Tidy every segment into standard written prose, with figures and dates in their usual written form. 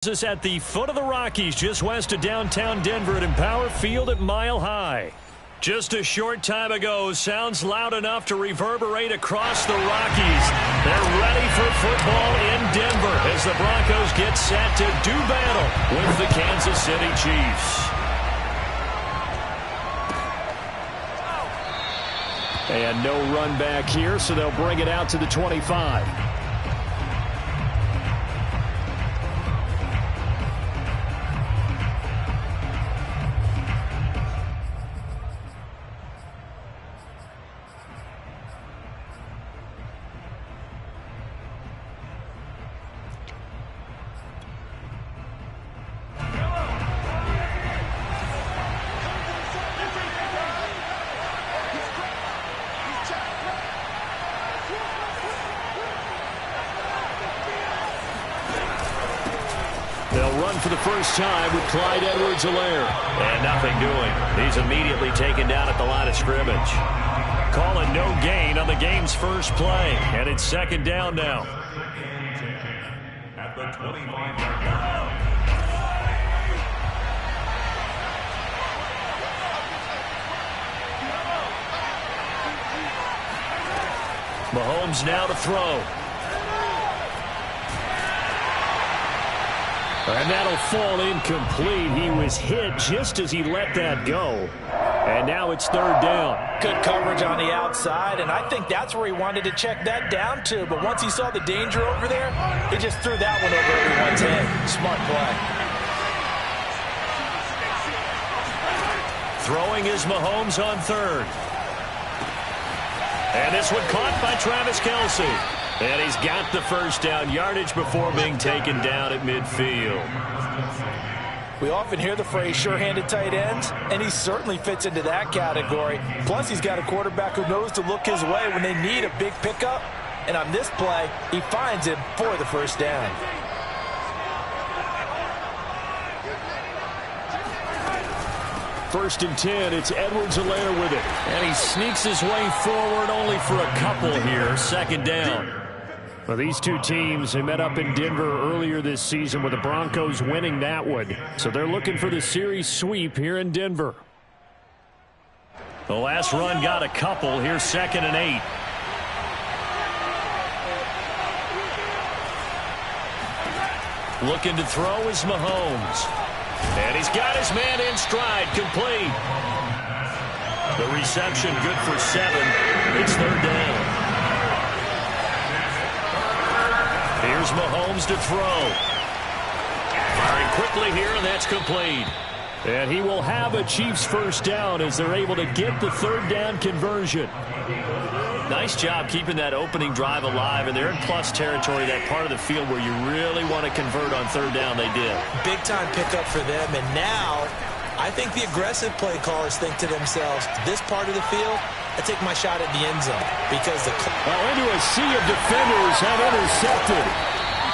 Is at the foot of the Rockies, just west of downtown Denver at Empower Field at Mile High. Just a short time ago, sounds loud enough to reverberate across the Rockies. They're ready for football in Denver as the Broncos get set to do battle with the Kansas City Chiefs. And no run back here, so they'll bring it out to the 25. For the first time with Clyde Edwards-Helaire. And nothing doing. He's immediately taken down at the line of scrimmage. Calling no gain on the game's first play. And it's second down now. At the 25-yard line. Mahomes now to throw. And that'll fall incomplete. He was hit just as he let that go. And now it's third down. Good coverage on the outside, and I think that's where he wanted to check that down to. But once he saw the danger over there, he just threw that one over everyone's head. Smart play. Throwing is Mahomes on third. And this one caught by Travis Kelce. And he's got the first down yardage before being taken down at midfield. We often hear the phrase sure-handed tight ends, and he certainly fits into that category. Plus, he's got a quarterback who knows to look his way when they need a big pickup. And on this play, he finds him for the first down. First and 10, it's Edwards-Helaire with it. And he sneaks his way forward only for a couple here. Second down. Well, these two teams, they met up in Denver earlier this season with the Broncos winning that one. So they're looking for the series sweep here in Denver. The last run got a couple. Here's second and 8. Looking to throw is Mahomes. And he's got his man in stride, complete. The reception good for 7. It's third down. Here's Mahomes to throw. Firing quickly here, and that's complete. And he will have a Chiefs first down as they're able to get the third down conversion. Nice job keeping that opening drive alive, and they're in plus territory, that part of the field where you really want to convert on third down. They did. Big-time pickup for them, and now I think the aggressive play callers think to themselves, this part of the field, I take my shot at the end zone because the... Well, into a sea of defenders have intercepted.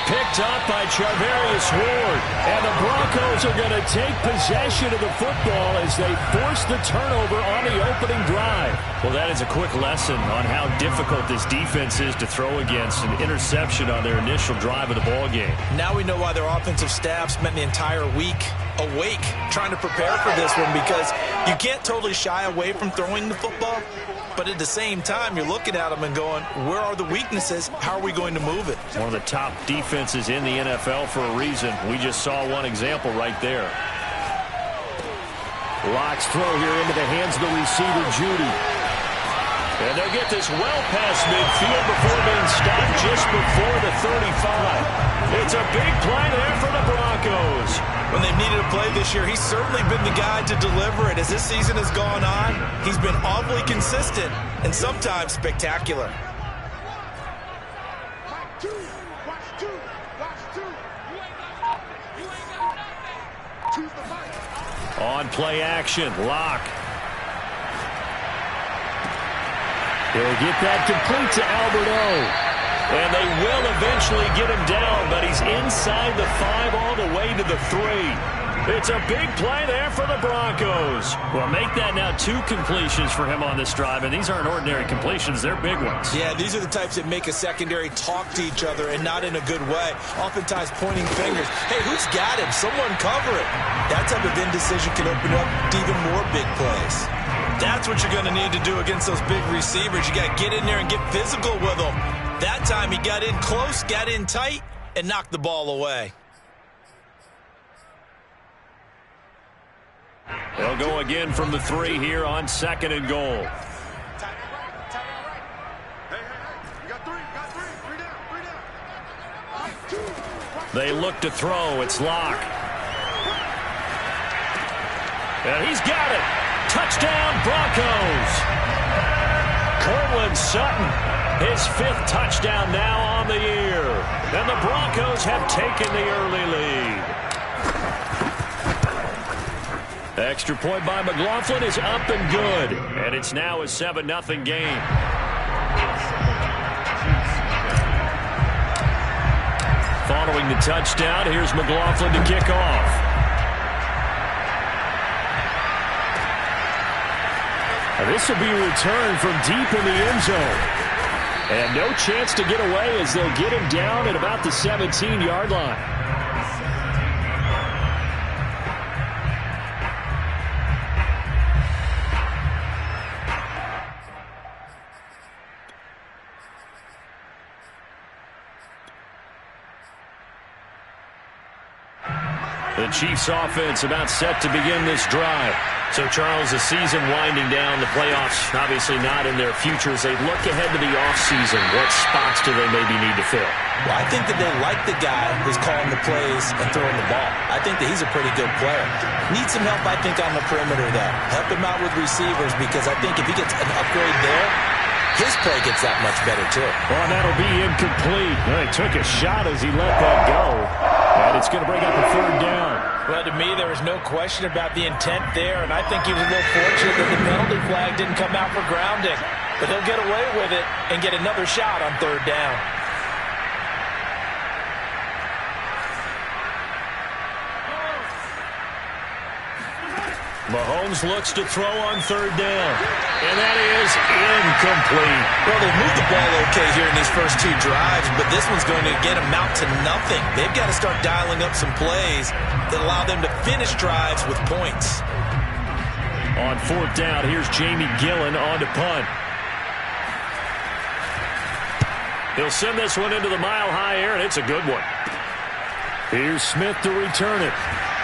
Picked up by Charvarius Ward. And the Broncos are going to take possession of the football as they force the turnover on the opening drive. Well, that is a quick lesson on how difficult this defense is to throw against. An interception on their initial drive of the ball game. Now we know why their offensive staff spent the entire week awake trying to prepare for this one, because you can't totally shy away from throwing the football. But at the same time, you're looking at them and going, where are the weaknesses? How are we going to move it? One of the top defenses in the NFL for a reason. We just saw one example right there. Locke's throw here into the hands of the receiver, Judy. And they'll get this well past midfield before being stopped just before the 35. It's a big play there for the Broncos. When they've needed a play this year, he's certainly been the guy to deliver it. As this season has gone on, he's been awfully consistent and sometimes spectacular. On play action, Locke. He'll get that complete to Albert O. And they will eventually get him down, but he's inside the 5 all the way to the 3. It's a big play there for the Broncos. Well, make that now 2 completions for him on this drive, and these aren't ordinary completions. They're big ones. Yeah, these are the types that make a secondary talk to each other and not in a good way. Oftentimes pointing fingers. Hey, who's got him? Someone cover it. That type of indecision can open up to even more big plays. That's what you're going to need to do against those big receivers. You got to get in there and get physical with them. That time he got in close, got in tight, and knocked the ball away. They'll go again from the 3 here on 2nd and goal. They look to throw. It's Locke. And he's got it. Touchdown, Broncos. Courtland Sutton, his 5th touchdown now on the year. And the Broncos have taken the early lead. Extra point by McLaughlin is up and good. And it's now a 7-0 game. Following the touchdown, here's McLaughlin to kick off. Now this will be returned from deep in the end zone. And no chance to get away as they'll get him down at about the 17-yard line. The Chiefs offense about set to begin this drive. So, Charles, the season winding down, the playoffs obviously not in their future. As they look ahead to the offseason, what spots do they maybe need to fill? Well, I think that they like the guy who's calling the plays and throwing the ball. I think that he's a pretty good player. Needs some help, I think, on the perimeter, though. Help him out with receivers because I think if he gets an upgrade there, his play gets that much better, too. Well, that'll be incomplete. Well, he took a shot as he let that go. And it's going to bring up a 3rd down. Well, to me, there was no question about the intent there, and I think he was a little fortunate that the penalty flag didn't come out for grounding. But he'll get away with it and get another shot on 3rd down. Mahomes looks to throw on 3rd down. And that is incomplete. Well, they've moved the ball okay here in these first 2 drives, but this one's going to get them out to nothing. They've got to start dialing up some plays that allow them to finish drives with points. On 4th down, here's Jamie Gillen on to punt. He'll send this one into the mile-high air, and it's a good one. Here's Smith to return it.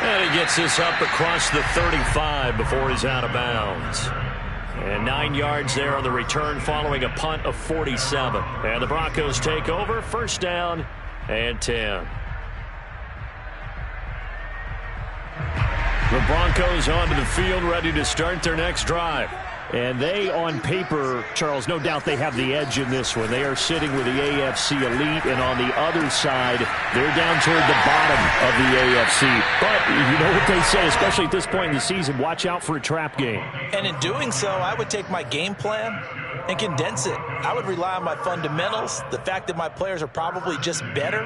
And he gets this up across the 35 before he's out of bounds. And 9 yards there on the return following a punt of 47. And the Broncos take over, 1st down and 10. The Broncos onto the field ready to start their next drive. And they, on paper, Charles, no doubt they have the edge in this one. They are sitting with the AFC elite, and on the other side, they're down toward the bottom of the AFC. But you know what they say, especially at this point in the season, watch out for a trap game. And in doing so, I would take my game plan and condense it. I would rely on my fundamentals, the fact that my players are probably just better,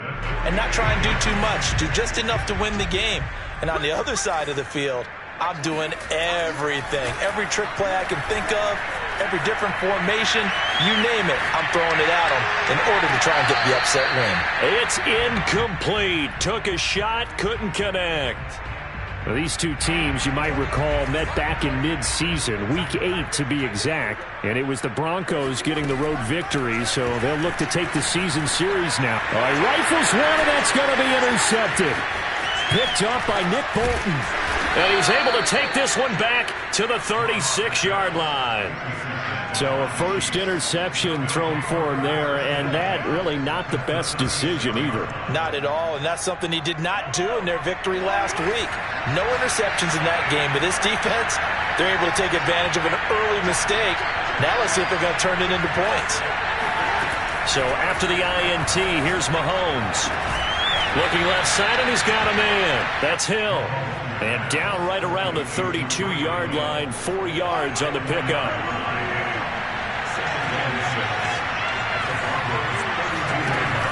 and not try and do too much, do just enough to win the game. And on the other side of the field, I'm doing everything. Every trick play I can think of, every different formation, you name it, I'm throwing it at them in order to try and get the upset win. It's incomplete. Took a shot, couldn't connect. Well, these two teams, you might recall, met back in mid-season, Week 8 to be exact, and it was the Broncos getting the road victory, so they'll look to take the season series now. All right, rifles one, and that's going to be intercepted. Picked up by Nick Bolton. And he's able to take this one back to the 36-yard line. So a first interception thrown for him there, and that really not the best decision either. Not at all, and that's something he did not do in their victory last week. No interceptions in that game, but this defense, they're able to take advantage of an early mistake. Now let's see if they're going to turn it into points. So after the INT, here's Mahomes. Looking left side, and he's got a man. That's Hill. And down right around the 32-yard line, 4 yards on the pickup.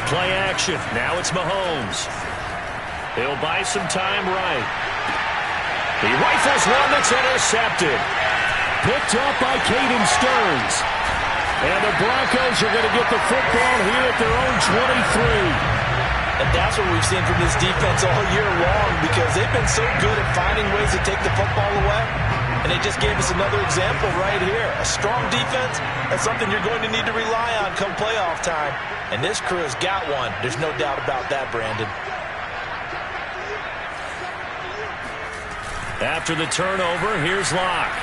Play action. Now it's Mahomes. He'll buy some time right. He rifles one that's intercepted. Picked up by Caden Stearns. And the Broncos are going to get the football here at their own 23. And that's what we've seen from this defense all year long, because they've been so good at finding ways to take the football away. And they just gave us another example right here. A strong defense, that's something you're going to need to rely on come playoff time. And this crew has got one. There's no doubt about that, Brandon. After the turnover, here's Locke.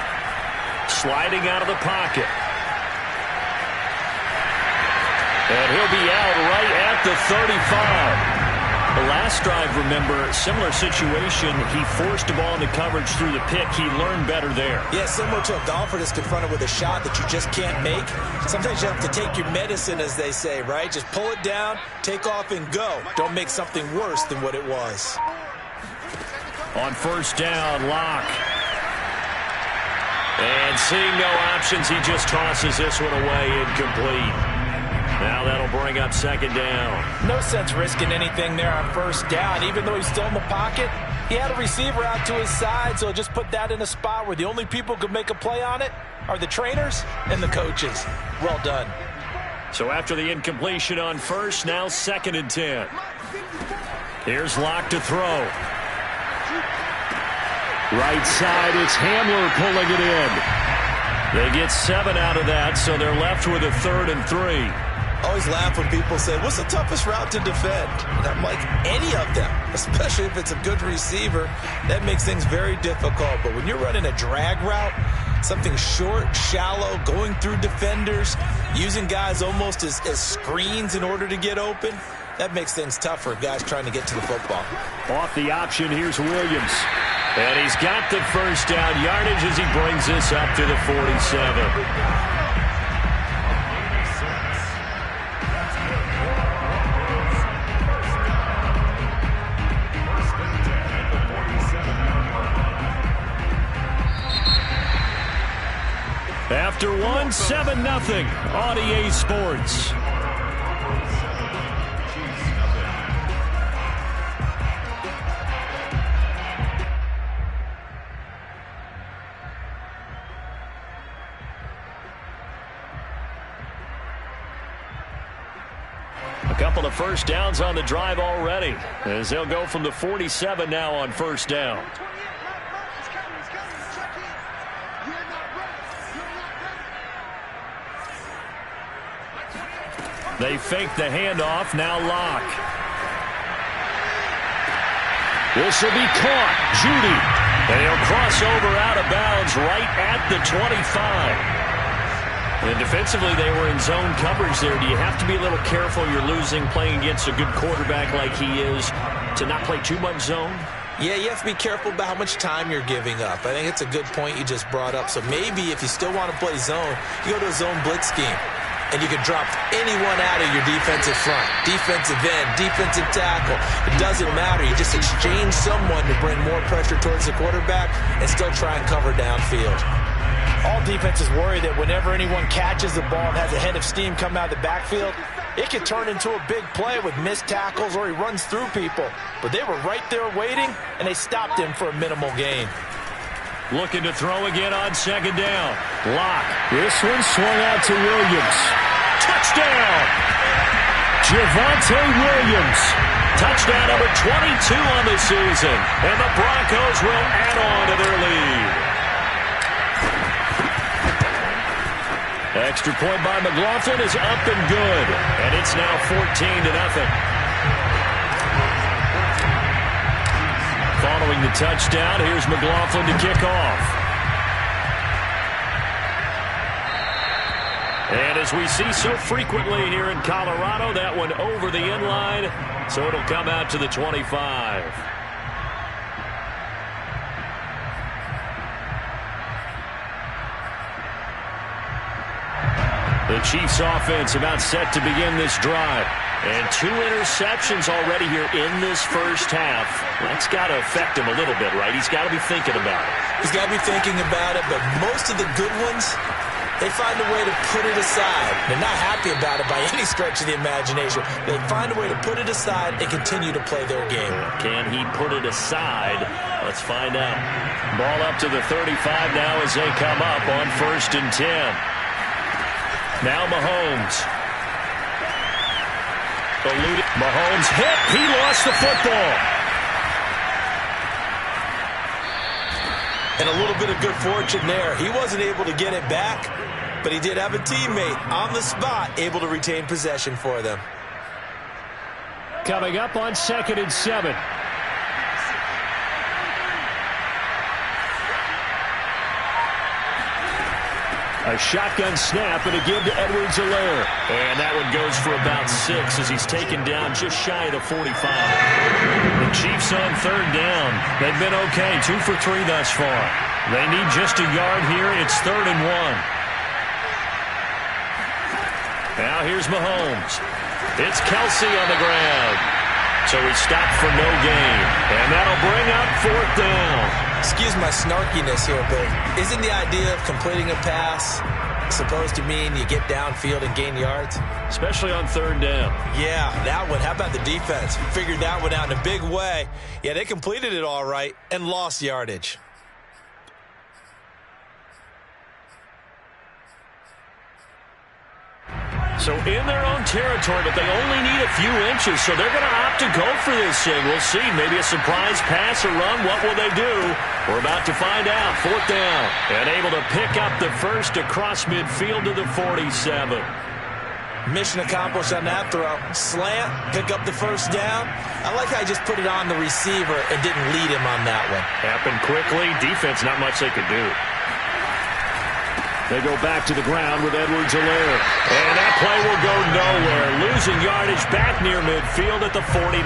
Sliding out of the pocket. And he'll be out right at the 35. The last drive, remember, similar situation. He forced the ball into coverage through the pick. He learned better there. Yeah, similar to a golfer that's confronted with a shot that you just can't make. Sometimes you have to take your medicine, as they say, right? Just pull it down, take off, and go. Don't make something worse than what it was. On first down, Locke. And seeing no options, he just tosses this one away, incomplete. Now that'll bring up second down. No sense risking anything there on first down. Even though he's still in the pocket, he had a receiver out to his side, so just put that in a spot where the only people who can make a play on it are the trainers and the coaches. Well done. So after the incompletion on first, now 2nd and 10. Here's Locke to throw. Right side, it's Hamler pulling it in. They get 7 out of that, so they're left with a 3rd and 3. Always laugh when people say, what's the toughest route to defend? And I'm like, any of them, especially if it's a good receiver. That makes things very difficult. But when you're running a drag route, something short, shallow, going through defenders, using guys almost as screens in order to get open, that makes things tough for guys trying to get to the football. Off the option, here's Williams. And he's got the first down yardage as he brings this up to the 47. After 7-0 on EA Sports. A couple of first downs on the drive already, as they'll go from the 47 now on first down. They fake the handoff. Now Locke. This will be caught. Judy. And he'll cross over out of bounds right at the 25. And defensively, they were in zone coverage there. Do you have to be a little careful? You're losing playing against a good quarterback like he is to not play too much zone? Yeah, you have to be careful about how much time you're giving up. I think it's a good point you just brought up. So maybe if you still want to play zone, you go to a zone blitz scheme. And you can drop anyone out of your defensive front, defensive end, defensive tackle. It doesn't matter. You just exchange someone to bring more pressure towards the quarterback and still try and cover downfield. All defenses worry that whenever anyone catches the ball and has a head of steam come out of the backfield, it can turn into a big play with missed tackles or he runs through people. But they were right there waiting, and they stopped him for a minimal gain. Looking to throw again on second down. Locke. This one swung out to Williams. Touchdown! Javonte Williams. Touchdown number 22 on the season. And the Broncos will add on to their lead. Extra point by McLaughlin is up and good. And it's now 14-0. Following the touchdown, here's McLaughlin to kick off. And as we see so frequently here in Colorado, that one over the end line, so it'll come out to the 25. The Chiefs offense about set to begin this drive. And 2 interceptions already here in this first half. That's got to affect him a little bit, right? He's got to be thinking about it. He's got to be thinking about it, but most of the good ones, They find a way to put it aside. They're not happy about it by any stretch of the imagination. They find a way to put it aside and continue to play their game. Can he put it aside? Let's find out. Ball up to the 35 now as they come up on 1st and 10. Now Mahomes. Mahomes hit. He lost the football. And a little bit of good fortune there. He wasn't able to get it back, but he did have a teammate on the spot able to retain possession for them. Coming up on 2nd and 7. A shotgun snap and a give to Edwards-Helaire. And that one goes for about 6 as he's taken down just shy of the 45. The Chiefs on 3rd down. They've been okay, 2 for 3 thus far. They need just a yard here. It's 3rd and 1. Now here's Mahomes. It's Kelsey on the ground. So he stopped for no gain. And that'll bring up 4th down. Excuse my snarkiness here, but isn't the idea of completing a pass supposed to mean you get downfield and gain yards? Especially on 3rd down. Yeah, that one. How about the defense? Figured that one out in a big way. Yeah, they completed it all right and lost yardage. So in their own territory, but they only need a few inches, so they're going to opt to go for this thing. We'll see. Maybe a surprise pass or run. What will they do? We're about to find out. 4th down. And able to pick up the first across midfield to the 47. Mission accomplished on that throw. Slant, pick up the first down. I like how he just put it on the receiver and didn't lead him on that one. Happened quickly. Defense, not much they could do. They go back to the ground with Edwards-Helaire. And that play will go nowhere. Losing yardage back near midfield at the 49.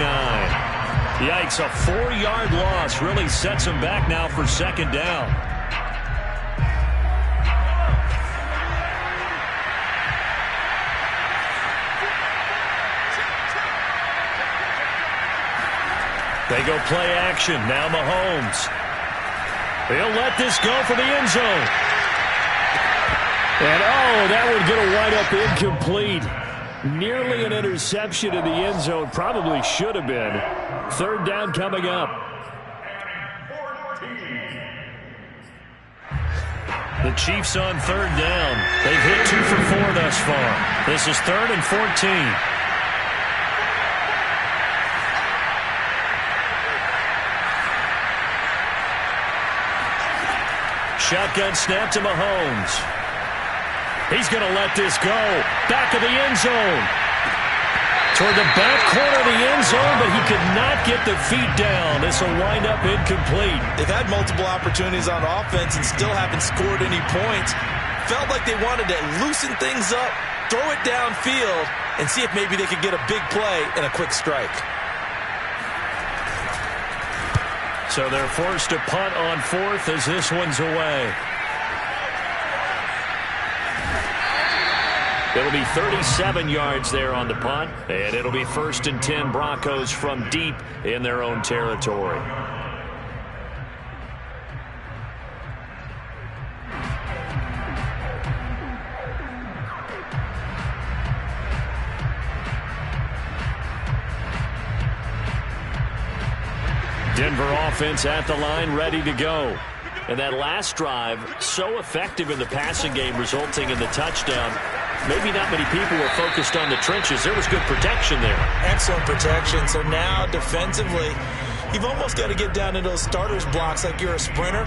Yikes, a 4-yard loss really sets him back now for 2nd down. They go play action. Now Mahomes. He'll let this go for the end zone. And, oh, that would get a wind up incomplete. Nearly an interception in the end zone. Probably should have been. 3rd down coming up. The Chiefs on 3rd down. They've hit 2 for 4 thus far. This is 3rd and 14. Shotgun snap to Mahomes. He's going to let this go. Back of the end zone. Toward the back corner of the end zone, but he could not get the feet down. This will wind up incomplete. They've had multiple opportunities on offense and still haven't scored any points. Felt like they wanted to loosen things up, throw it downfield, and see if maybe they could get a big play and a quick strike. So they're forced to punt on 4th as this one's away. It'll be 37 yards there on the punt, and it'll be 1st and 10 Broncos from deep in their own territory. Denver offense at the line, ready to go. And that last drive, so effective in the passing game, resulting in the touchdown. Maybe not many people were focused on the trenches. There was good protection there. Excellent protection. So now, defensively, you've almost got to get down to those starters blocks like you're a sprinter.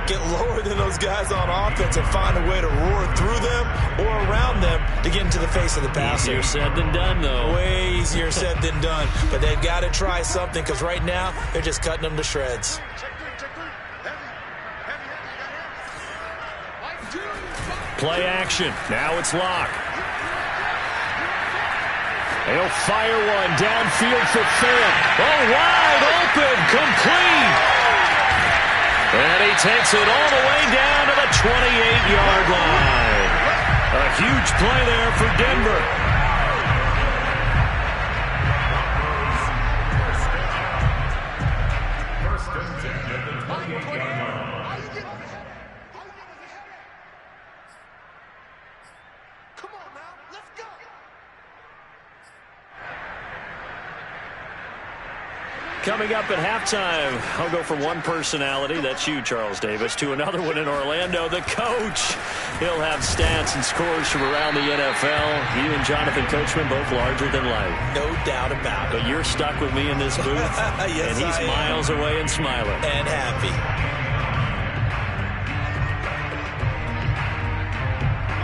Get lower than those guys on offense and find a way to roar through them or around them to get into the face of the passer. Easier said than done, though. Way easier said than done. But they've got to try something because right now they're just cutting them to shreds. Play action. Now it's Locke. He'll fire one downfield for Fant. Oh, wide open, complete. And he takes it all the way down to the 28-yard line. A huge play there for Denver. Coming up at halftime, I'll go from one personality, that's you, Charles Davis, to another one in Orlando, the coach. He'll have stats and scores from around the NFL. You and Jonathan Coachman, both larger than life. No doubt about it. But you're stuck with me in this booth, yes, and he's miles away and smiling. And happy.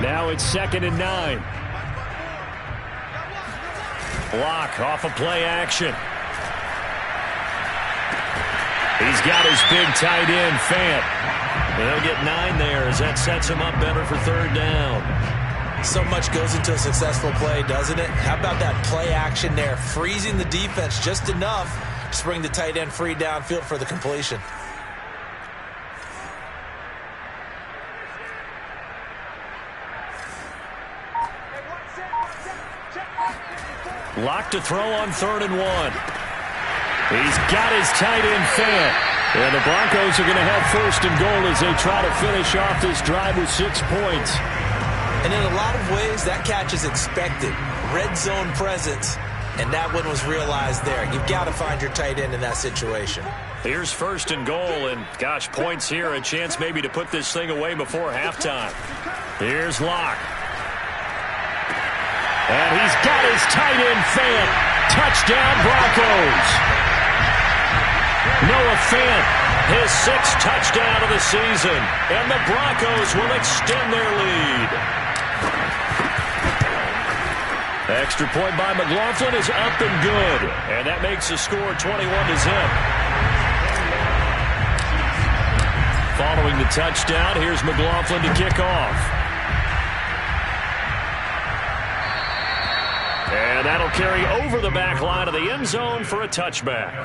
Now it's 2nd and 9. Block off of play action. He's got his big tight end, Fant. They'll get 9 there as that sets him up better for 3rd down. So much goes into a successful play, doesn't it? How about that play action there? Freezing the defense just enough to bring the tight end free downfield for the completion. Lock to throw on 3rd and 1. He's got his tight end, Fant. And the Broncos are going to have 1st and goal as they try to finish off this drive with 6 points. And in a lot of ways, that catch is expected. Red zone presence, and that one was realized there. You've got to find your tight end in that situation. Here's 1st and goal, and gosh, points here, a chance maybe to put this thing away before halftime. Here's Locke. And he's got his tight end, Fant. Touchdown, Broncos. Noah Fant, his 6th touchdown of the season, and the Broncos will extend their lead. Extra point by McLaughlin is up and good, and that makes the score 21-0. Following the touchdown, here's McLaughlin to kick off. And that'll carry over the back line of the end zone for a touchback.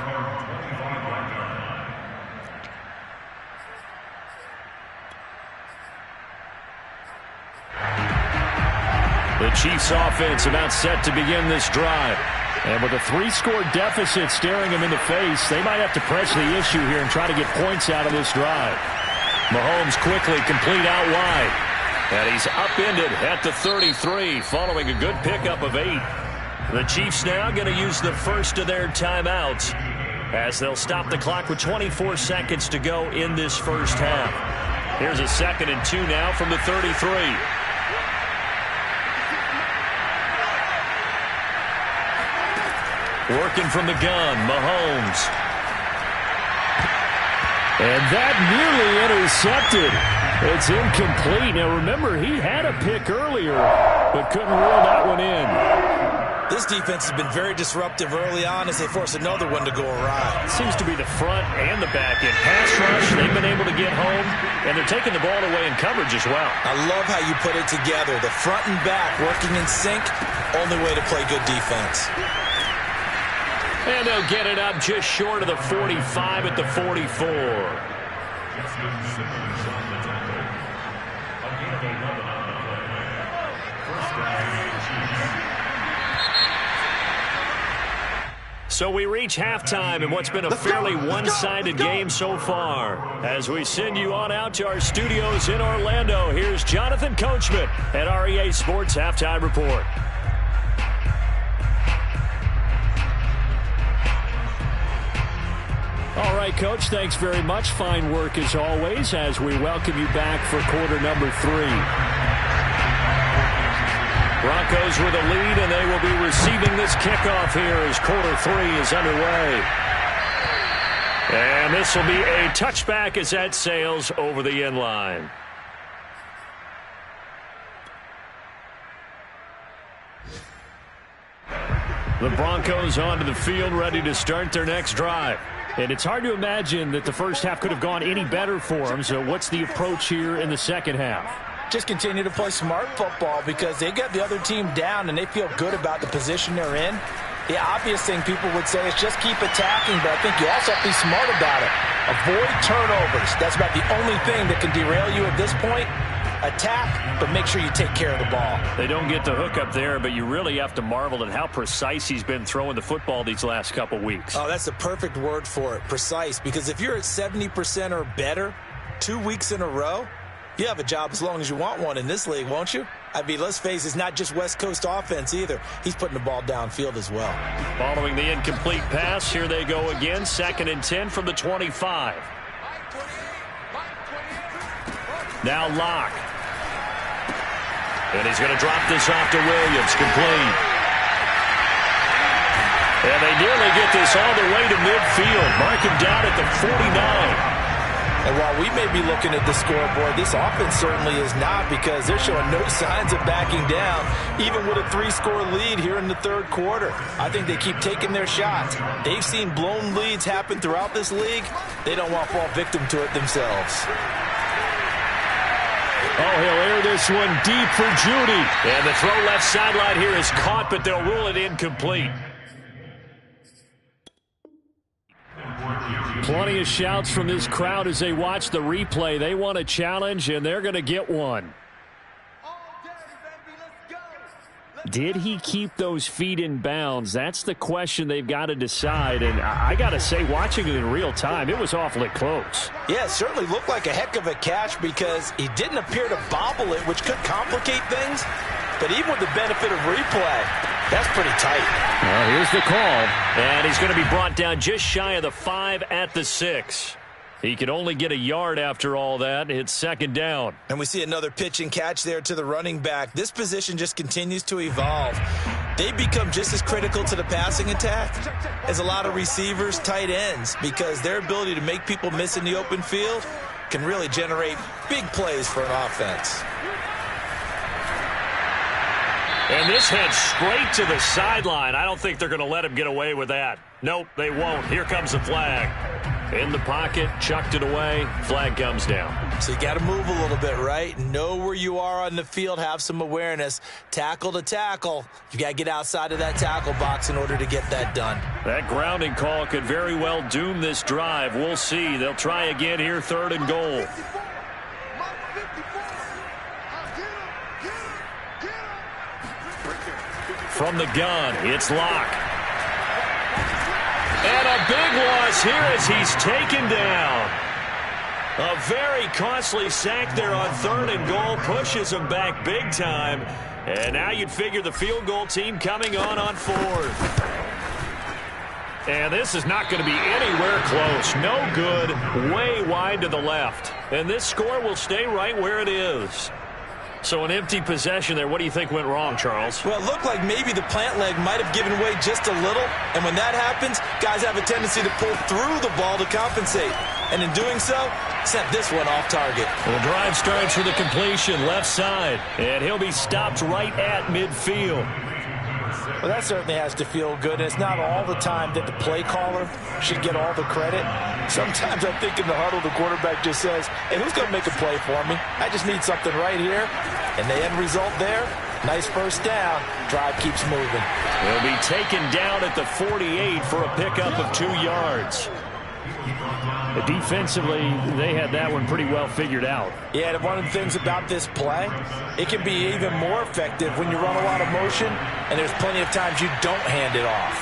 The Chiefs offense about set to begin this drive. And with a 3-score deficit staring them in the face, they might have to press the issue here and try to get points out of this drive. Mahomes quickly complete out wide. And he's upended at the 33 following a good pickup of 8. The Chiefs now going to use the first of their timeouts as they'll stop the clock with 24 seconds to go in this first half. Here's a 2nd and 2 now from the 33. Working from the gun, Mahomes. And that nearly intercepted. It's incomplete. Now remember, he had a pick earlier, but couldn't reel that one in. This defense has been very disruptive early on as they force another one to go awry. Seems to be the front and the back end. Pass rush, they've been able to get home, and they're taking the ball away in coverage as well. I love how you put it together. The front and back working in sync, only way to play good defense. And they'll get it up just short of the 45 at the 44. So we reach halftime in what's been a fairly one-sided game so far. As we send you on out to our studios in Orlando, here's Jonathan Coachman at REA Sports Halftime Report. All right, Coach, thanks very much. Fine work as always as we welcome you back for quarter number 3. Broncos with a lead, and they will be receiving this kickoff here as quarter 3 is underway. And this will be a touchback as that sails over the end line. The Broncos onto the field, ready to start their next drive. And it's hard to imagine that the first half could have gone any better for them. So what's the approach here in the second half? Just continue to play smart football because they got the other team down and they feel good about the position they're in. The obvious thing people would say is just keep attacking, but I think you also have to be smart about it. Avoid turnovers. That's about the only thing that can derail you at this point. Attack, but make sure you take care of the ball. They don't get the hook up there, but you really have to marvel at how precise he's been throwing the football these last couple weeks. Oh, that's the perfect word for it, precise, because if you're at 70% or better 2 weeks in a row, you have a job as long as you want one in this league, won't you? I mean, let's face it, it's not just West Coast offense either. He's putting the ball downfield as well. Following the incomplete pass, here they go again. 2nd and 10 from the 25. Now Locke. And he's going to drop this off to Williams. Complete. And they nearly get this all the way to midfield. Mark him down at the 49. And while we may be looking at the scoreboard, this offense certainly is not, because they're showing no signs of backing down, even with a 3-score lead here in the 3rd quarter. I think they keep taking their shots. They've seen blown leads happen throughout this league. They don't want to fall victim to it themselves. Oh, he'll air this one deep for Judy. And the throw left sideline here is caught, but they'll rule it incomplete. Plenty of shouts from this crowd as they watch the replay. They want a challenge, and they're going to get one. Did he keep those feet in bounds? That's the question they've got to decide. And I got to say, watching it in real time, it was awfully close. Yeah, it certainly looked like a heck of a catch, because he didn't appear to bobble it, which could complicate things. But even with the benefit of replay, that's pretty tight. Well, here's the call. And he's going to be brought down just shy of the 5 at the 6. He could only get a yard after all that. It's 2nd down. And we see another pitch and catch there to the running back. This position just continues to evolve. They become just as critical to the passing attack as a lot of receivers, tight ends, because their ability to make people miss in the open field can really generate big plays for an offense. And this heads straight to the sideline. I don't think they're going to let him get away with that. Nope, they won't. Here comes the flag. In the pocket, chucked it away, flag comes down. So you got to move a little bit, right? Know where you are on the field, have some awareness. Tackle to tackle. You got to get outside of that tackle box in order to get that done. That grounding call could very well doom this drive. We'll see. They'll try again here, 3rd and goal. From the gun, it's Locke. And a big loss here as he's taken down. A very costly sack there on 3rd and goal. Pushes him back big time. And now you'd figure the field goal team coming on 4th. And this is not going to be anywhere close. No good. Way wide to the left. And this score will stay right where it is. So an empty possession there. What do you think went wrong, Charles? Well, it looked like maybe the plant leg might have given way just a little. And when that happens, guys have a tendency to pull through the ball to compensate. And in doing so, sent this one off target. The drive starts with a completion left side. And he'll be stopped right at midfield. Well, that certainly has to feel good. And it's not all the time that the play caller should get all the credit. Sometimes I think in the huddle, the quarterback just says, hey, who's going to make a play for me? I just need something right here. And the end result there, nice first down. Drive keeps moving. He'll be taken down at the 48 for a pickup of 2 yards. Defensively, they had that one pretty well figured out. Yeah, and one of the things about this play, it can be even more effective when you run a lot of motion, and there's plenty of times you don't hand it off.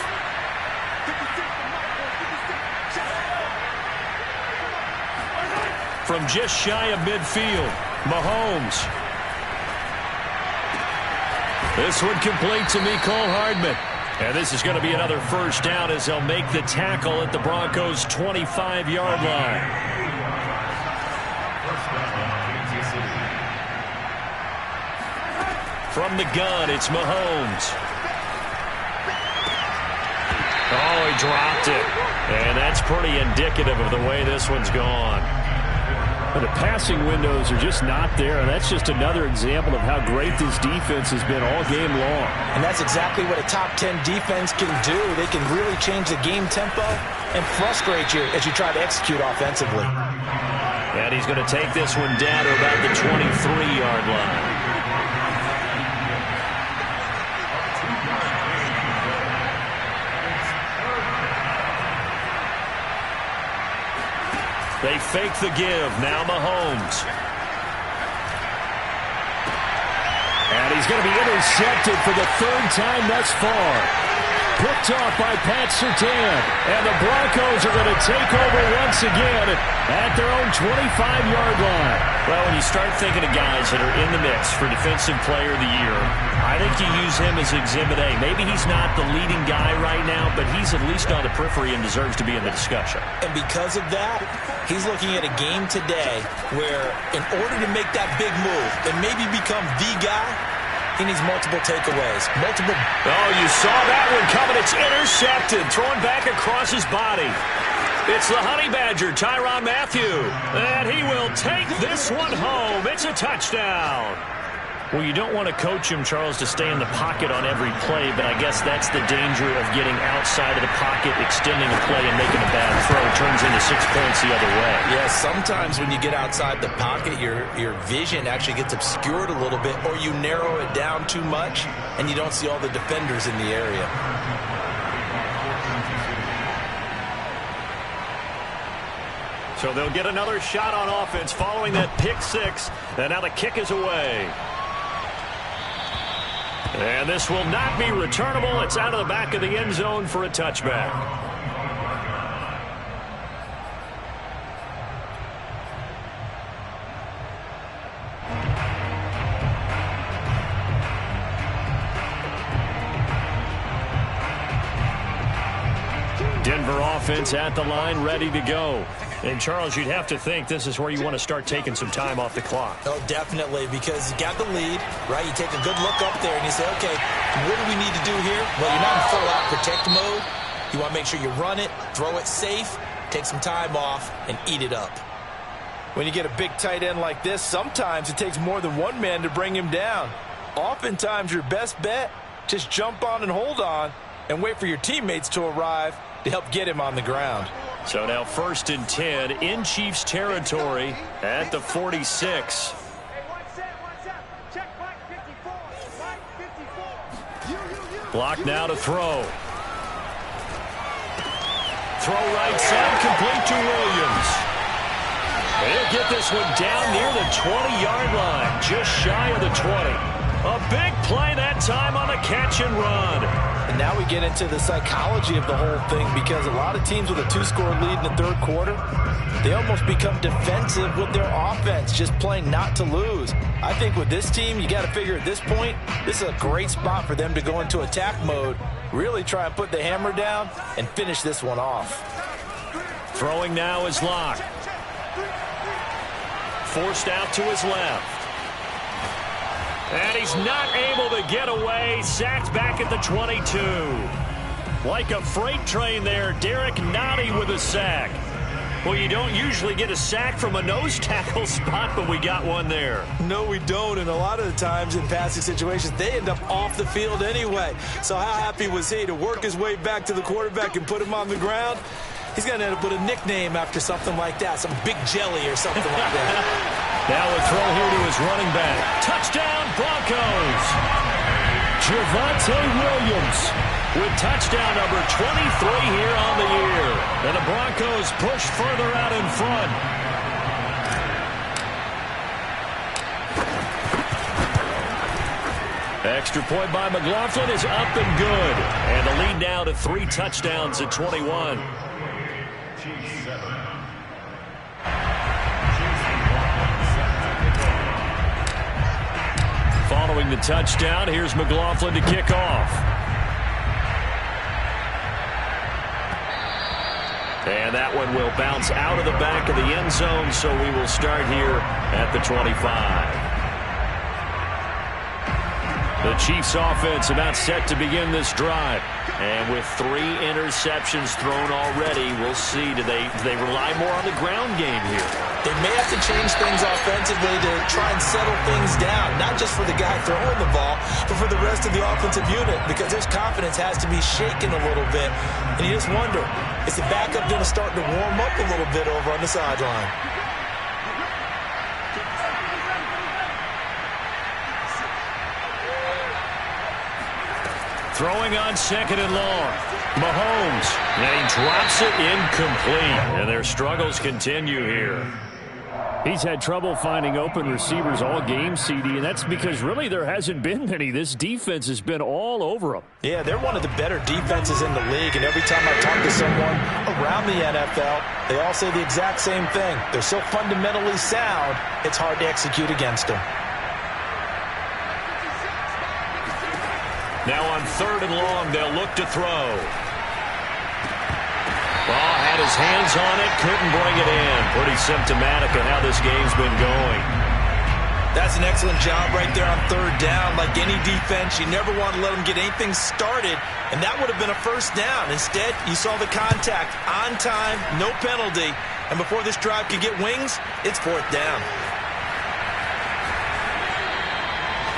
From just shy of midfield, Mahomes. This one complete to Mecole Hardman. And this is going to be another first down as they'll make the tackle at the Broncos' 25-yard line. From the gun, it's Mahomes. Oh, he dropped it. And that's pretty indicative of the way this one's gone. The passing windows are just not there. That's just another example of how great this defense has been all game long. And that's exactly what a top 10 defense can do. They can really change the game tempo and frustrate you as you try to execute offensively. And he's going to take this one down to about the 23-yard line. They fake the give. Now Mahomes. And he's going to be intercepted for the 3rd time thus far. picked off by Pat Surtain. And the Broncos are going to take over once again at their own 25-yard line. Well, when you start thinking of guys that are in the mix for Defensive Player of the Year, I think you use him as Exhibit A. Maybe he's not the leading guy right now, but he's at least on the periphery and deserves to be in the discussion. And because of that, he's looking at a game today where in order to make that big move and maybe become the guy, he needs multiple takeaways. Oh, you saw that one coming. It's intercepted. Thrown back across his body. It's the Honey Badger, Tyrann Mathieu. And he will take this one home. It's a touchdown. Well, you don't want to coach him, Charles, to stay in the pocket on every play, but I guess that's the danger of getting outside of the pocket, extending a play, and making a bad throw. It turns into 6 points the other way. Yeah, sometimes when you get outside the pocket, your vision actually gets obscured a little bit, or you narrow it down too much, and you don't see all the defenders in the area. So they'll get another shot on offense following that pick six, and now the kick is away. And this will not be returnable. It's out of the back of the end zone for a touchback. Denver offense at the line, ready to go. And, Charles, you'd have to think this is where you want to start taking some time off the clock. Oh, definitely, because you got the lead, right? You take a good look up there and you say, okay, what do we need to do here? Well, you're not in full-out protect mode. You want to make sure you run it, throw it safe, take some time off, and eat it up. When you get a big tight end like this, sometimes it takes more than one man to bring him down. Oftentimes, your best bet, just jump on and hold on and wait for your teammates to arrive to help get him on the ground. So now 1st and 10 in Chiefs territory at the 46. Block now to throw. Throw right side, complete to Williams. And he'll get this one down near the 20-yard line, just shy of the 20. A big play that time on the catch and run. And now we get into the psychology of the whole thing, because a lot of teams with a 2-score lead in the third quarter, they almost become defensive with their offense, just playing not to lose. I think with this team, you got to figure at this point, this is a great spot for them to go into attack mode, really try and put the hammer down and finish this one off. Throwing now is Locke. Forced out to his left. And he's not able to get away. Sacked back at the 22. Like a freight train there, Derek Nottie with a sack. Well, you don't usually get a sack from a nose tackle spot, but we got one there. No, we don't, and a lot of the times in passing situations, they end up off the field anyway. So how happy was he to work his way back to the quarterback and put him on the ground? He's going to end up with a nickname after something like that, some Big Jelly or something like that. Now a throw here to his running back. Touchdown, Broncos. Javonte Williams with touchdown number 23 here on the year. And the Broncos push further out in front. Extra point by McLaughlin is up and good. And the lead now to 3 touchdowns at 21. Following the touchdown, here's McLaughlin to kick off. And that one will bounce out of the back of the end zone, so we will start here at the 25. The Chiefs offense about set to begin this drive. And with 3 interceptions thrown already, we'll see. Do they rely more on the ground game here? They may have to change things offensively to try and settle things down, not just for the guy throwing the ball, but for the rest of the offensive unit, because his confidence has to be shaken a little bit. And you just wonder, is the backup going to start to warm up a little bit over on the sideline? Throwing on 2nd and long. Mahomes, and he drops it incomplete. And their struggles continue here. He's had trouble finding open receivers all game, CD, and that's because really there hasn't been many. This defense has been all over him. Yeah, they're one of the better defenses in the league, and every time I talk to someone around the NFL, they all say the exact same thing. They're so fundamentally sound, it's hard to execute against them. Now on 3rd and long, they'll look to throw. Ball had his hands on it, couldn't bring it in. Pretty symptomatic of how this game's been going. That's an excellent job right there on 3rd down. Like any defense, you never want to let them get anything started, and that would have been a 1st down. Instead, you saw the contact on time, no penalty, and before this drive could get wings, it's 4th down.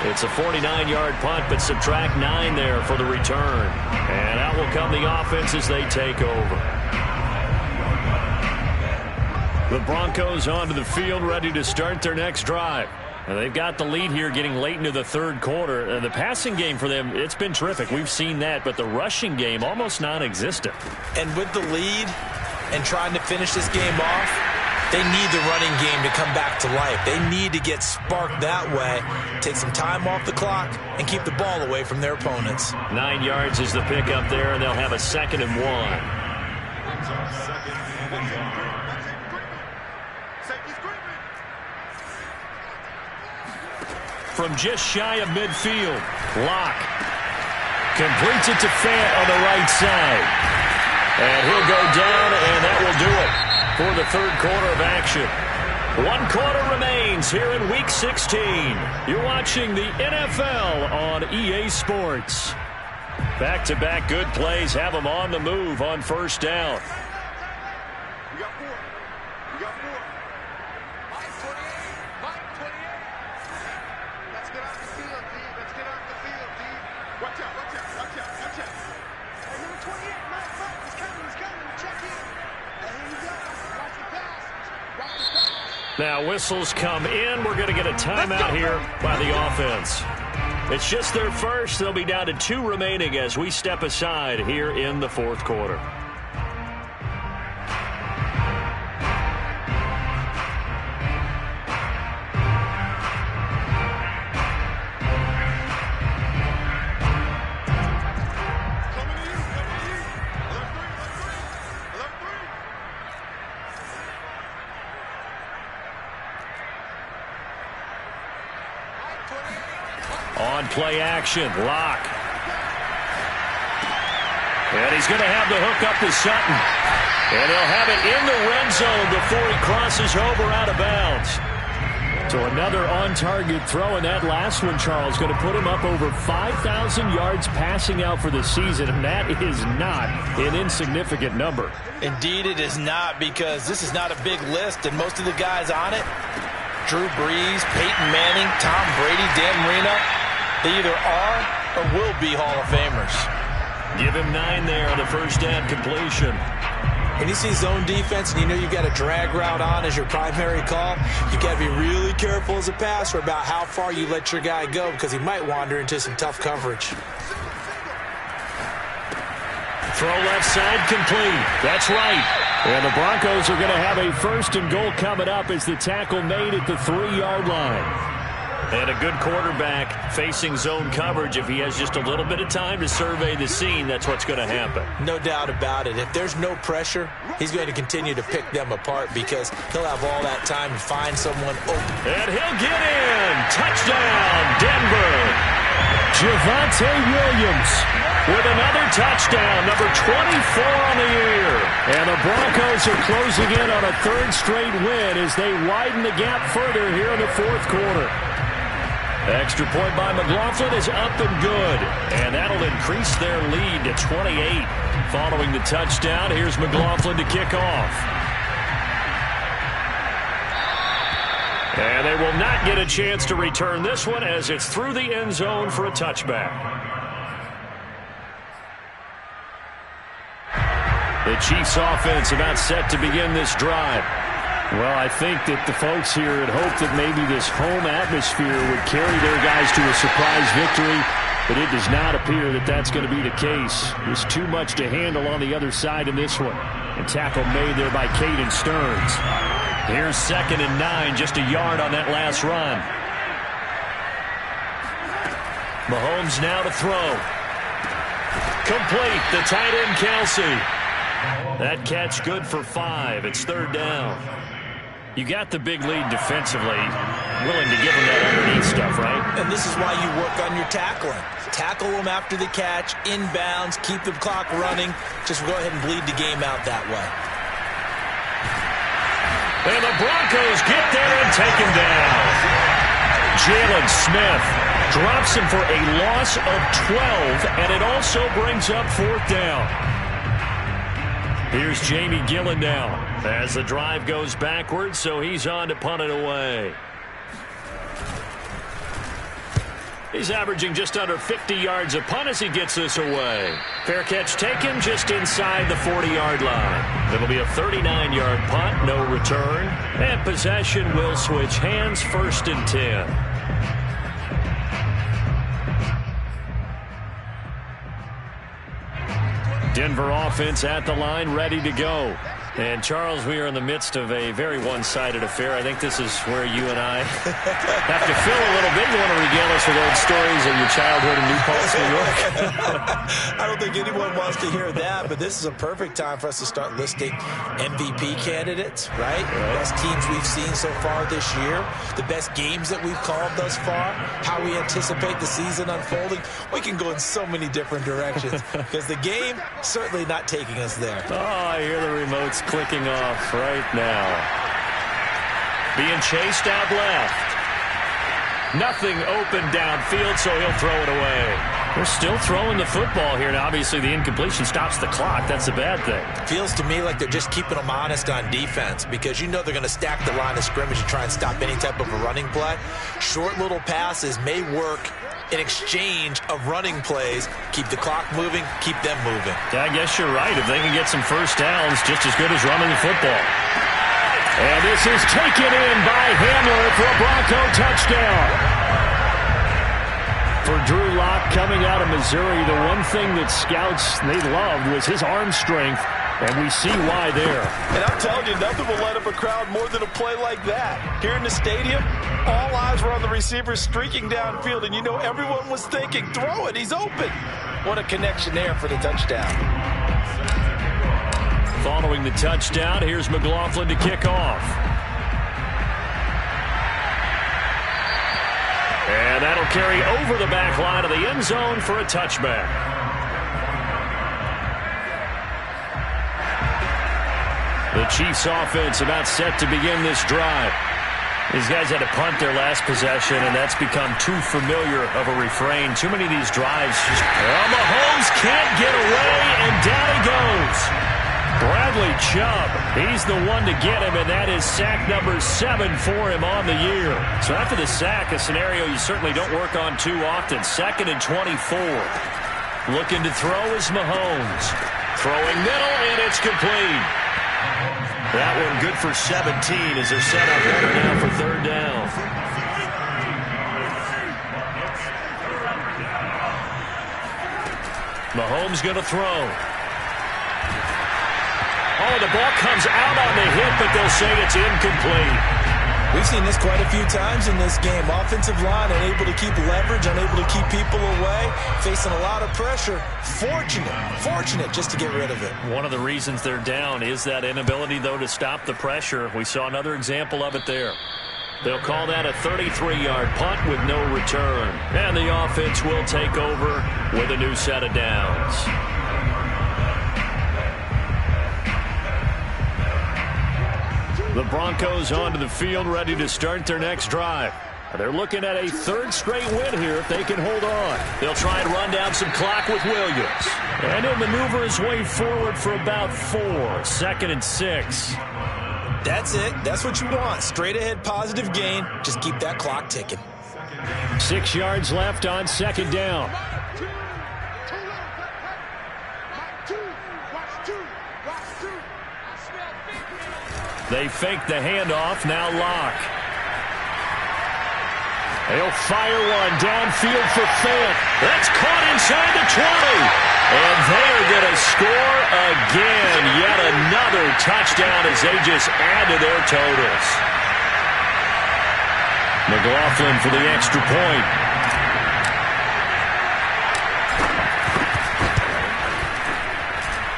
It's a 49-yard punt, but subtract 9 there for the return. And out will come the offense as they take over. The Broncos onto the field, ready to start their next drive. And they've got the lead here getting late into the 3rd quarter. The passing game for them, it's been terrific. We've seen that, but the rushing game almost non-existent. And with the lead and trying to finish this game off, they need the running game to come back to life. They need to get sparked that way, take some time off the clock, and keep the ball away from their opponents. 9 yards is the pickup there, and they'll have a 2nd and 1. From just shy of midfield, Locke completes it to Fant on the right side. And he'll go down, and that will do it for the 3rd quarter of action. 1 quarter remains here in Week 16. You're watching the NFL on EA Sports. Back-to-back good plays have them on the move on 1st down. We got 4. We got 4. Mike 28. Mike 28. Let's get off the field, D. Let's get off the field, D. Watch out, watch out, watch out, watch out. Hey, number 28, Mike, he's coming, check in. Hey, here we go. Watch the pass. Watch the pass. Now whistles come in. We're going to get a timeout here by the offense. It's just their first. They'll be down to 2 remaining as we step aside here in the 4th quarter. On play action, Locke. And he's going to have the hook up to Sutton. And he'll have it in the red zone before he crosses over out of bounds. So another on-target throw, and that last one, Charles, going to put him up over 5,000 yards passing out for the season, and that is not an insignificant number. Indeed it is not, because this is not a big list, and most of the guys on it, Drew Brees, Peyton Manning, Tom Brady, Dan Marino, they either are or will be Hall of Famers. Give him 9 there on the 1st down completion. When you see zone defense and you know you've got a drag route on as your primary call, you've got to be really careful as a passer about how far you let your guy go, because he might wander into some tough coverage. Throw left side complete. That's right. And the Broncos are going to have a 1st and goal coming up as the tackle made at the 3-yard line. And a good quarterback facing zone coverage. If he has just a little bit of time to survey the scene, that's what's going to happen. No doubt about it. If there's no pressure, he's going to continue to pick them apart, because he'll have all that time to find someone open. And he'll get in. Touchdown, Denver. Javonte Williams with another touchdown, number 24 on the year. And the Broncos are closing in on a 3rd straight win as they widen the gap further here in the 4th quarter. Extra point by McLaughlin is up and good. And that'll increase their lead to 28. Following the touchdown, here's McLaughlin to kick off. And they will not get a chance to return this one as it's through the end zone for a touchback. The Chiefs offense about set to begin this drive. Well, I think that the folks here had hoped that maybe this home atmosphere would carry their guys to a surprise victory, but it does not appear that that's going to be the case. There's too much to handle on the other side in this one. And tackle made there by Caden Stearns. Here's 2nd and 9, just a yard on that last run. Mahomes now to throw. Complete. The tight end, Kelsey. That catch good for 5. It's 3rd down. You got the big lead defensively. Willing to give him that underneath stuff, right? And this is why you work on your tackling. Tackle them after the catch, inbounds, keep the clock running. Just go ahead and bleed the game out that way. And the Broncos get there and take him down. Jalen Smith drops him for a loss of 12, and it also brings up 4th down. Here's Jamie Gillen now as the drive goes backwards, so he's on to punt it away. He's averaging just under 50 yards a punt as he gets this away. Fair catch taken just inside the 40-yard line. It'll be a 39-yard punt, no return. And possession will switch hands, 1st and 10. Denver offense at the line, ready to go. And, Charles, we are in the midst of a very one-sided affair. I think this is where you and I have to fill a little bit. You want to regale us with old stories of your childhood in New Paltz, New York? I don't think anyone wants to hear that, but this is a perfect time for us to start listing MVP candidates, right? Best teams we've seen so far this year, the best games that we've called thus far, how we anticipate the season unfolding. We can go in so many different directions because the game certainly not taking us there. Oh, I hear the remotes clicking off right now. Being chased out left. Nothing open downfield, so he'll throw it away. They're still throwing the football here, and obviously the incompletion stops the clock. That's a bad thing. Feels to me like they're just keeping them honest on defense because you know they're going to stack the line of scrimmage and try and stop any type of a running play. Short little passes may work in exchange of running plays. Keep the clock moving, keep them moving. Yeah, I guess you're right. If they can get some first downs, just as good as running the football. And this is taken in by Hamler for a Bronco touchdown. For Drew Lock coming out of Missouri, the one thing that scouts they loved was his arm strength, and we see why there. And I'm telling you, nothing will light up a crowd more than a play like that. Here in the stadium, all eyes were on the receiver streaking downfield, and you know everyone was thinking, throw it, he's open. What a connection there for the touchdown. Following the touchdown, here's McLaughlin to kick off. And that'll carry over the back line of the end zone for a touchback. The Chiefs offense about set to begin this drive. These guys had to punt their last possession, and that's become too familiar of a refrain. Too many of these drives. Mahomes can't get away, and down he goes. Bradley Chubb, he's the one to get him, and that is sack number 7 for him on the year. So after the sack, a scenario you certainly don't work on too often. 2nd and 24. Looking to throw is Mahomes. Throwing middle, and it's complete. That one good for 17 as they're set up better now for 3rd down. Mahomes going to throw. Oh, the ball comes out on the hit, but they'll say it's incomplete. We've seen this quite a few times in this game. Offensive line unable to keep leverage, unable to keep people away, facing a lot of pressure. Fortunate just to get rid of it. One of the reasons they're down is that inability, though, to stop the pressure. We saw another example of it there. They'll call that a 33-yard punt with no return. And the offense will take over with a new set of downs. The Broncos onto the field, ready to start their next drive. They're looking at a 3rd straight win here if they can hold on. They'll try and run down some clock with Williams. And he'll maneuver his way forward for about 4. 2nd and 6. That's it. That's what you want. Straight ahead positive gain. Just keep that clock ticking. 6 yards left on 2nd down. They fake the handoff. Now Lock. They'll fire one downfield for Fant. That's caught inside the 20. And they are going to score again. Yet another touchdown as they just add to their totals. McLaughlin for the extra point.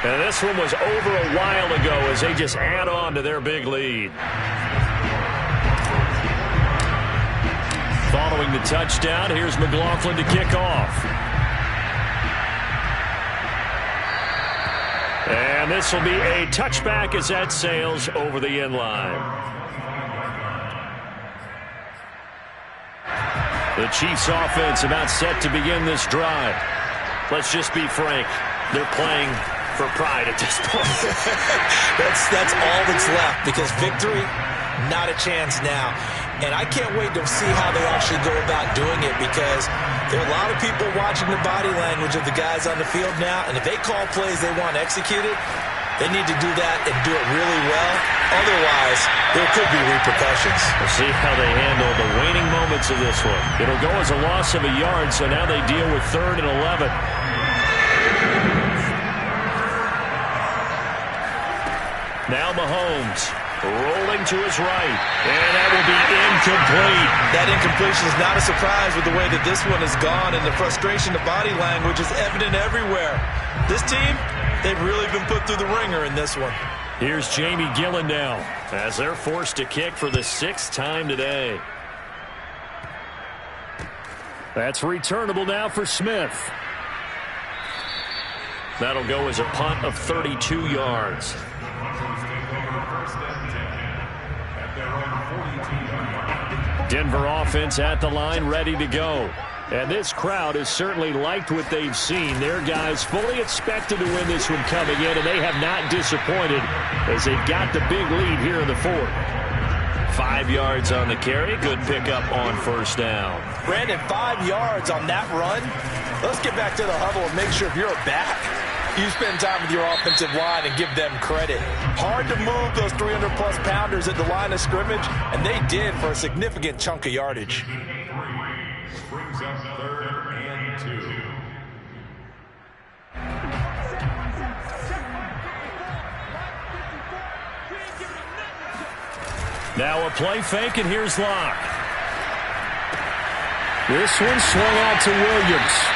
And this one was over a while ago as they just add on to their big lead. Following the touchdown, here's McLaughlin to kick off. And this will be a touchback as that sails over the end line. The Chiefs offense about set to begin this drive. Let's just be frank. They're playing for pride at this point. That's all that's left, because victory, not a chance now. And I can't wait to see how they actually go about doing it, because there are a lot of people watching the body language of the guys on the field now, and if they call plays they want executed, they need to do that and do it really well. Otherwise, there could be repercussions. We'll see how they handle the waning moments of this one. It'll go as a loss of a yard, so now they deal with 3rd and 11. Now Mahomes rolling to his right, and that will be incomplete. That incompletion is not a surprise with the way that this one has gone, and the frustration, the body language is evident everywhere. This team, they've really been put through the ringer in this one. Here's Jamie Gillen now as they're forced to kick for the 6th time today. That's returnable now for Smith. That'll go as a punt of 32 yards. Denver offense at the line, ready to go. And this crowd has certainly liked what they've seen. Their guys fully expected to win this one coming in, and they have not disappointed as they've got the big lead here in the 4th. 5 yards on the carry. Good pickup on 1st down. Brandon, 5 yards on that run. Let's get back to the huddle and make sure if you're back, you spend time with your offensive line and give them credit. Hard to move those 300-plus pounders at the line of scrimmage, and they did for a significant chunk of yardage. Brings up 3rd and 2. Now a play fake, and here's Locke. This one swung out to Williams.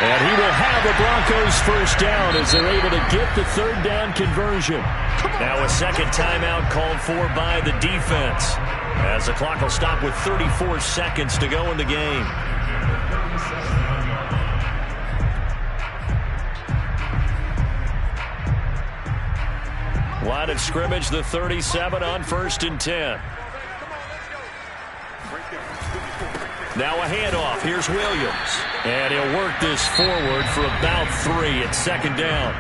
And he will have the Broncos 1st down as they're able to get the 3rd down conversion. Now a 2nd timeout called for by the defense, as the clock will stop with 34 seconds to go in the game. Line of scrimmage, the 37 on 1st and 10. Now a handoff. Here's Williams. And he'll work this forward for about 3 at 2nd down.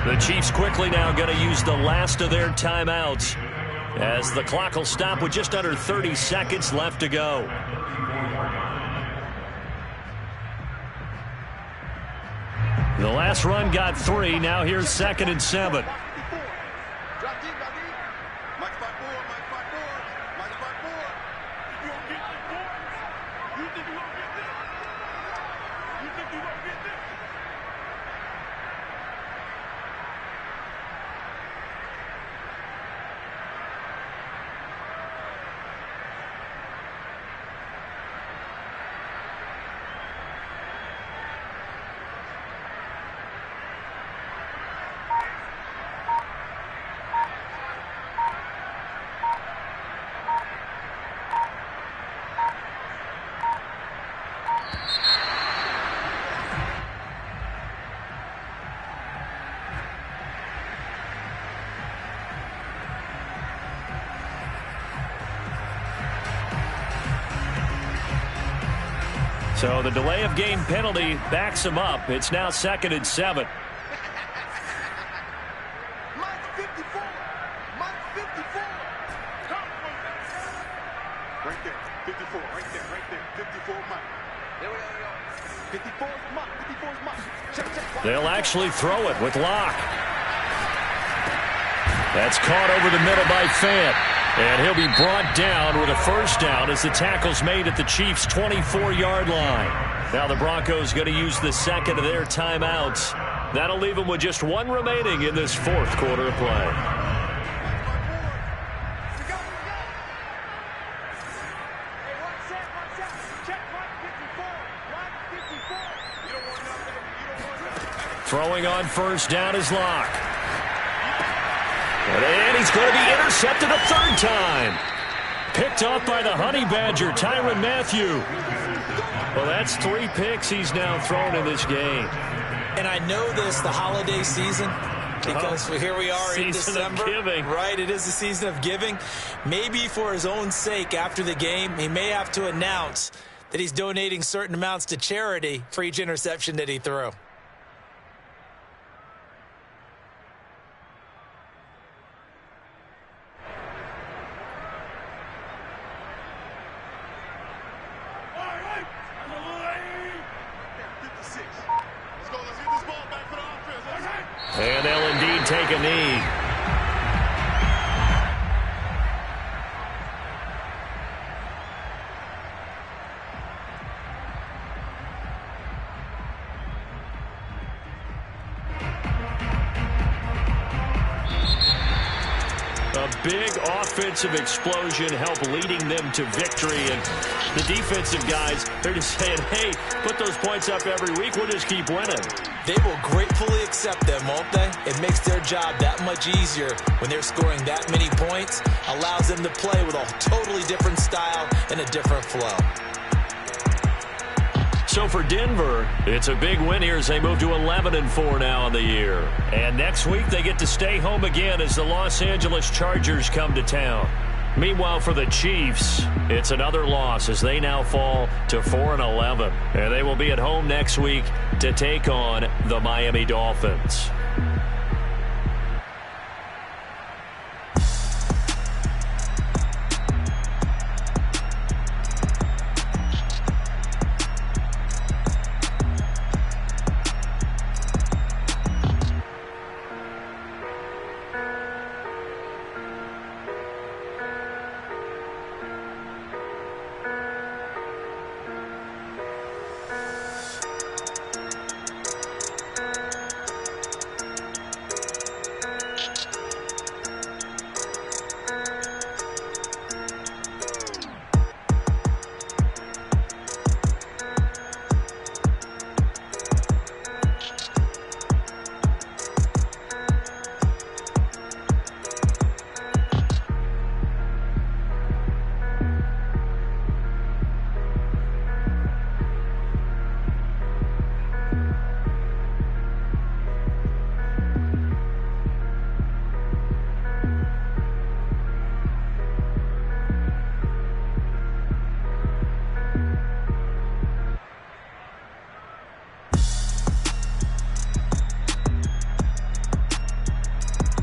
The Chiefs quickly now going to use the last of their timeouts, as the clock will stop with just under 30 seconds left to go. The last run got 3. Now here's 2nd and 7. So the delay of game penalty backs him up. It's now 2nd and 7. Mike 54. Mike 54. Right there. 54. Right there. Right there. 54 Mike. There we go. 54 Mike. 54 Mike. Check. They'll actually throw it with Locke. That's caught over the middle by Fant. And he'll be brought down with a 1st down as the tackle's made at the Chiefs' 24-yard line. Now the Broncos going to use the 2nd of their timeouts That'll leave them with just one remaining in this fourth quarter of play. Throwing on first down is Locke. And he's going to be intercepted a third time. Picked off by the Honey Badger, Tyrann Mathieu. Well, that's 3 picks he's now thrown in this game. And I know this, the holiday season, because here we are in December. Giving. Right, it is the season of giving. Maybe for his own sake after the game, he may have to announce that he's donating certain amounts to charity for each interception that he threw. And they'll indeed take a knee. A big offensive explosion helped leading them to victory. And the defensive guys, they're just saying, hey, put those points up every week. We'll just keep winning. They will gratefully accept them, won't they? It makes their job that much easier when they're scoring that many points. Allows them to play with a totally different style and a different flow. So for Denver, it's a big win here as they move to 11-4 now in the year. And next week they get to stay home again as the Los Angeles Chargers come to town. Meanwhile, for the Chiefs, it's another loss as they now fall to 4-11. And they will be at home next week to take on the Miami Dolphins.